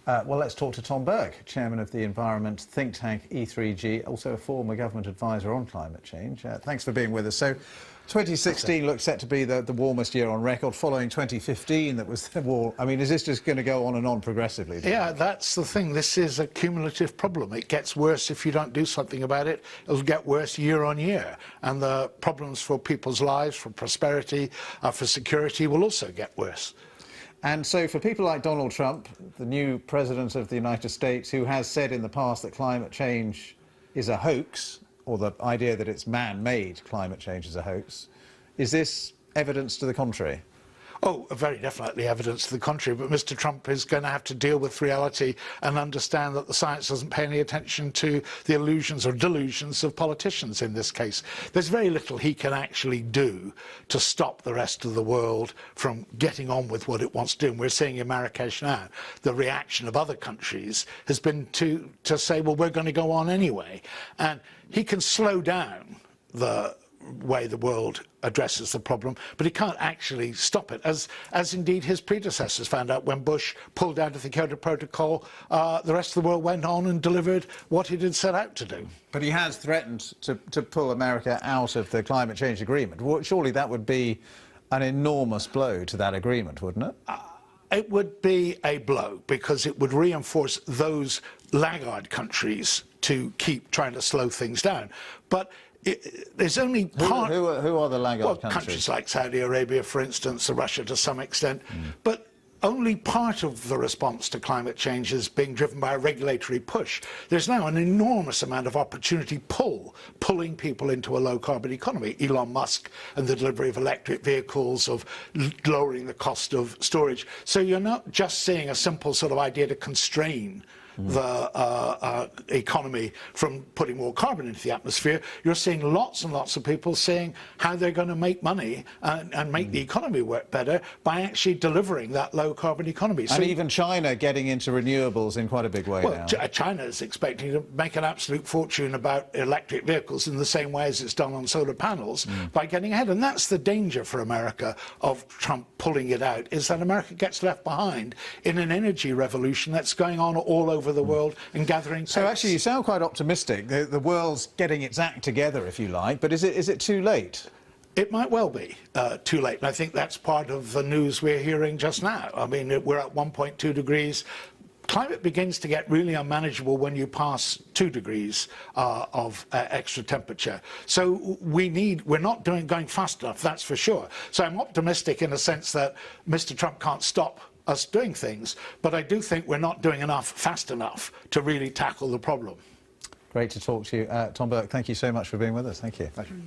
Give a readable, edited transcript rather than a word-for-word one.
Well, let's talk to Tom Burke, chairman of the environment think tank E3G, also a former government advisor on climate change. Thanks for being with us. So, 2016 looks set to be the warmest year on record, following 2015 that was the war. I mean, is this just going to go on and on progressively? Yeah, that's the thing. This is a cumulative problem. It gets worse if you don't do something about it. It'll get worse year on year. And the problems for people's lives, for prosperity, for security will also get worse. And so for people like Donald Trump, the new president of the United States, who has said in the past that climate change is a hoax, or the idea that it's man-made climate change is a hoax, is this evidence to the contrary? Oh, very definitely evidence to the contrary, but Mr. Trump is going to have to deal with reality and understand that the science doesn't pay any attention to the illusions or delusions of politicians in this case. There's very little he can actually do to stop the rest of the world from getting on with what it wants to do. And we're seeing in Marrakesh now, the reaction of other countries has been to say, well, we're going to go on anyway. And he can slow down the way the world addresses the problem, but he can't actually stop it, as indeed his predecessors found out when Bush pulled out of the Kyoto Protocol. The rest of the world went on and delivered what he had set out to do. But he has threatened to pull America out of the climate change agreement. Well, surely that would be an enormous blow to that agreement, wouldn't it? It would be a blow, because it would reinforce those laggard countries to keep trying to slow things down. But there's only part... Who are the laggard countries? Countries like Saudi Arabia, for instance, or Russia to some extent. But only part of the response to climate change is being driven by a regulatory push. There's now an enormous amount of opportunity pulling people into a low-carbon economy. Elon Musk and the delivery of electric vehicles, of lowering the cost of storage. So you're not just seeing a simple sort of idea to constrain the economy from putting more carbon into the atmosphere. You're seeing lots and lots of people saying how they're going to make money and make the economy work better by actually delivering that low-carbon economy. And so even China getting into renewables in quite a big way now. China is expecting to make an absolute fortune about electric vehicles in the same way as it's done on solar panels by getting ahead. And that's the danger for America of Trump pulling it out, is that America gets left behind in an energy revolution that's going on all over the world and gathering pace. So actually you sound quite optimistic. The world's getting its act together, if you like, but is it too late? It might well be too late, and I think that's part of the news we're hearing just now. I mean, we're at 1.2 degrees. Climate begins to get really unmanageable when you pass 2 degrees of extra temperature. So we're not going fast enough, that's for sure. So I'm optimistic in a sense that Mr. Trump can't stop us doing things, but I do think we're not doing enough fast enough to really tackle the problem. Great to talk to you. Tom Burke, thank you so much for being with us. Thank you. Thank you.